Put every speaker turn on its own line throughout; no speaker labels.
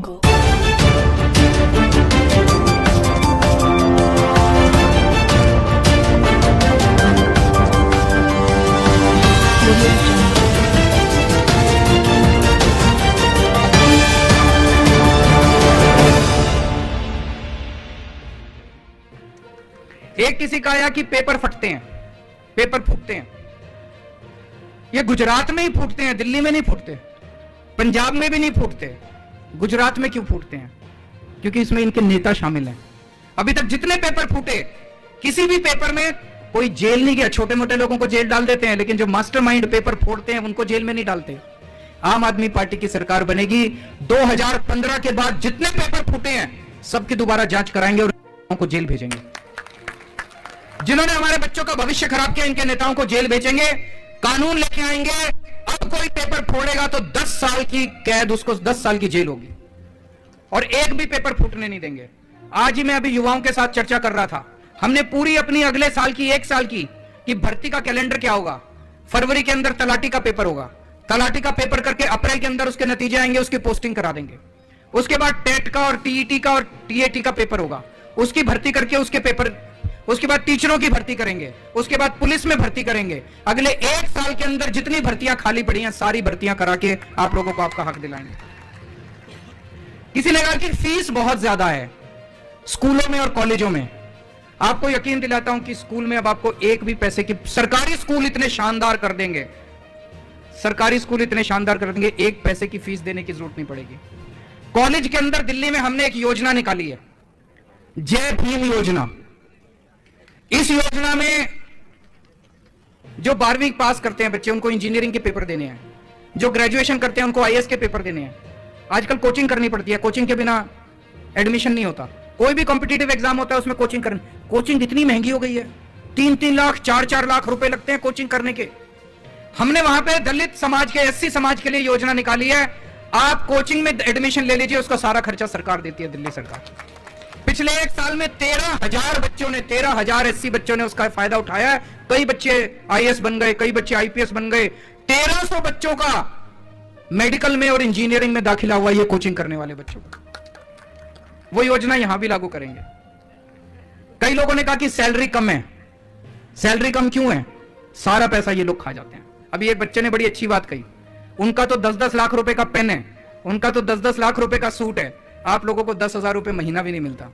Jungle.
एक किसी का आया कि पेपर फटते हैं, पेपर फूटते हैं। ये गुजरात में ही फूटते हैं, दिल्ली में नहीं फूटते, पंजाब में भी नहीं फूटते। गुजरात में क्यों फूटते हैं? क्योंकि इसमें इनके नेता शामिल हैं। अभी तक जितने पेपर फूटे, किसी भी पेपर में कोई जेल नहीं गया। छोटे मोटे लोगों को जेल डाल देते हैं, लेकिन जो मास्टरमाइंड पेपर फोड़ते हैं उनको जेल में नहीं डालते। आम आदमी पार्टी की सरकार बनेगी, 2015 के बाद जितने पेपर फूटे हैं सबकी दोबारा जांच कराएंगे और को जेल भेजेंगे। जिन्होंने हमारे बच्चों का भविष्य खराब किया, इनके नेताओं को जेल भेजेंगे, कानून लेके आएंगे। अब कोई पेपर फोड़ेगा तो 10 साल की कैद, उसको 10 साल की जेल होगी, और एक भी पेपर फूटने नहीं देंगे। आज ही मैं अभी युवाओं के साथ चर्चा कर रहा था। हमने पूरी अपनी अगले साल की, 1 साल की कि भर्ती का कैलेंडर क्या होगा। फरवरी के अंदर तलाटी का पेपर होगा, तलाटी का पेपर करके अप्रैल के अंदर उसके नतीजे आएंगे, उसकी पोस्टिंग करा देंगे। उसके बाद टेट का और टीईटी का और टीएटी का पेपर होगा, उसकी भर्ती करके उसके पेपर, उसके बाद टीचरों की भर्ती करेंगे, उसके बाद पुलिस में भर्ती करेंगे। अगले 1 साल के अंदर जितनी भर्तियां खाली पड़ी हैं सारी भर्तियां करा के आप लोगों को आपका हक दिलाएंगे। किसी ने कहा कि फीस बहुत ज्यादा है स्कूलों में और कॉलेजों में। आपको यकीन दिलाता हूं कि स्कूल में अब आपको एक भी पैसे की, सरकारी स्कूल इतने शानदार कर देंगे, सरकारी स्कूल इतने शानदार कर देंगे, 1 पैसे की फीस देने की जरूरत नहीं पड़ेगी। कॉलेज के अंदर दिल्ली में हमने एक योजना निकाली है, जय भीम योजना। इस योजना में जो 12वीं पास करते हैं बच्चे, उनको इंजीनियरिंग के पेपर देने हैं। जो ग्रेजुएशन करते हैं उनको आईएएस के पेपर देने हैं। आजकल कोचिंग करनी पड़ती है, कोचिंग के बिना एडमिशन नहीं होता। कोई भी कॉम्पिटिटिव एग्जाम होता है उसमें कोचिंग करनी, कोचिंग इतनी महंगी हो गई है, 3-3 लाख 4-4 लाख रुपए लगते हैं कोचिंग करने के। हमने वहां पे दलित समाज के, एससी समाज के लिए योजना निकाली है, आप कोचिंग में एडमिशन ले लीजिए, उसका सारा खर्चा सरकार देती है, दिल्ली सरकार। पिछले 1 साल में 13,000 बच्चों ने, 13,000 एससी बच्चों ने उसका फायदा उठाया है। कई बच्चे आईएएस बन गए, कई बच्चे आईपीएस बन गए। 1300 बच्चों का मेडिकल में और इंजीनियरिंग में दाखिला हुआ, ये कोचिंग करने वाले बच्चों का। वो योजना यहां भी लागू करेंगे। कई लोगों ने कहा कि सैलरी कम है। सैलरी कम क्यों है? सारा पैसा ये लोग खा जाते हैं। अभी एक बच्चे ने बड़ी अच्छी बात कही, उनका तो 10-10 लाख रुपए का पेन है, उनका तो 10-10 लाख रुपए का सूट है। आप लोगों को 10,000 रुपए महीना भी नहीं मिलता।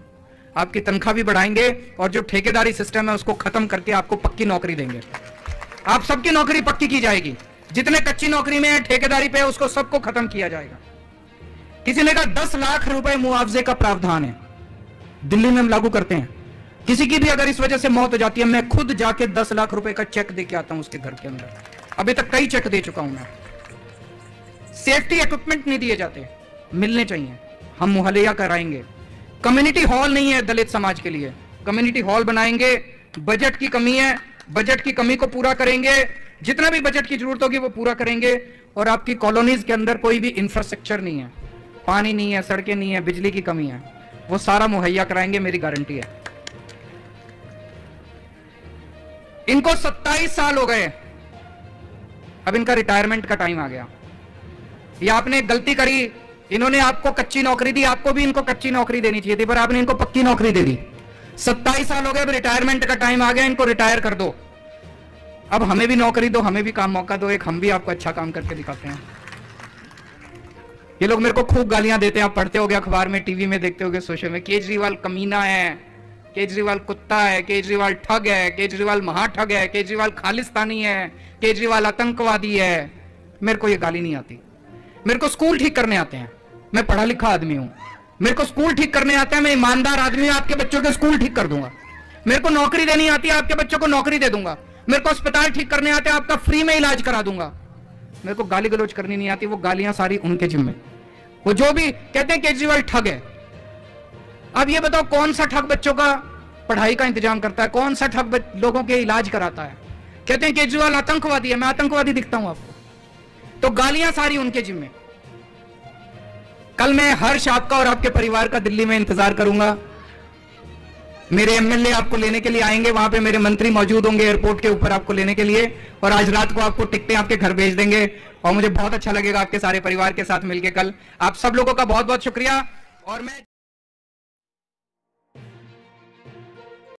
आपकी तनख्वाह भी बढ़ाएंगे और जो ठेकेदारी सिस्टम है उसको खत्म करके आपको पक्की नौकरी देंगे। आप सबकी नौकरी पक्की की जाएगी। जितने कच्ची नौकरी में है, ठेकेदारी पे है, उसको सबको खत्म किया जाएगा। किसी ने कहा 10 लाख रुपए मुआवजे का प्रावधान है, दिल्ली में हम लागू करते हैं। किसी की भी अगर इस वजह से मौत हो जाती है, मैं खुद जाके 10 लाख रुपए का चेक दे के आता हूं उसके घर के अंदर। अभी तक कई चेक दे चुका हूं मैं। सेफ्टी इक्विपमेंट नहीं दिए जाते, मिलने चाहिए, हम मुहैया कराएंगे। कम्युनिटी हॉल नहीं है दलित समाज के लिए, कम्युनिटी हॉल बनाएंगे। बजट की कमी है, बजट की कमी को पूरा करेंगे। जितना भी बजट की जरूरत होगी वो पूरा करेंगे। और आपकी कॉलोनीज के अंदर कोई भी इंफ्रास्ट्रक्चर नहीं है, पानी नहीं है, सड़कें नहीं है, बिजली की कमी है, वो सारा मुहैया कराएंगे, मेरी गारंटी है। इनको 27 साल हो गए, अब इनका रिटायरमेंट का टाइम आ गया। ये आपने गलती करी, इन्होंने आपको कच्ची नौकरी दी, आपको भी इनको कच्ची नौकरी देनी चाहिए थी, पर आपने इनको पक्की नौकरी दे दी। 27 साल हो गए, अब रिटायरमेंट का टाइम आ गया, इनको रिटायर कर दो। अब हमें भी नौकरी दो, हमें भी काम मौका दो, एक हम भी आपको अच्छा काम करके दिखाते हैं। ये लोग मेरे को खूब गालियां देते हैं, आप पढ़ते होगे अखबार में, टीवी में देखते होगे, सोशल में, केजरीवाल कमीना है, केजरीवाल कुत्ता है, केजरीवाल ठग है, केजरीवाल महाठग है, केजरीवाल खालिस्तानी है, केजरीवाल आतंकवादी है। मेरे को ये गाली नहीं आती। मेरे को स्कूल ठीक करने आते हैं, मैं पढ़ा लिखा आदमी हूं, मेरे को स्कूल ठीक करने आता है, मैं ईमानदार आदमी हूं, आपके बच्चों के स्कूल ठीक कर दूंगा। मेरे को नौकरी देनी आती है, आपके बच्चों को नौकरी दे दूंगा। मेरे को अस्पताल ठीक करने आते हैं, आपका फ्री में इलाज करा दूंगा। मेरे को गाली गलौज करनी नहीं आती, वो गालियां सारी उनके जिम्मे। वो जो भी कहते हैं केजरीवाल ठग है। अब ये बताओ कौन सा ठग बच्चों का पढ़ाई का इंतजाम करता है, कौन सा ठग लोगों के इलाज कराता है? कहते हैं केजरीवाल आतंकवादी है, मैं आतंकवादी दिखता हूं आपको? तो गालियां सारी उनके जिम्मे। कल मैं हर्ष आपका और आपके परिवार का दिल्ली में इंतजार करूंगा। मेरे एमएलए आपको लेने के लिए आएंगे, वहां पे मेरे मंत्री मौजूद होंगे एयरपोर्ट के ऊपर आपको लेने के लिए, और आज रात को आपको टिकटें आपके घर भेज देंगे। और मुझे बहुत अच्छा लगेगा आपके सारे परिवार के साथ मिलकर कल। आप सब लोगों का बहुत बहुत शुक्रिया। और मैं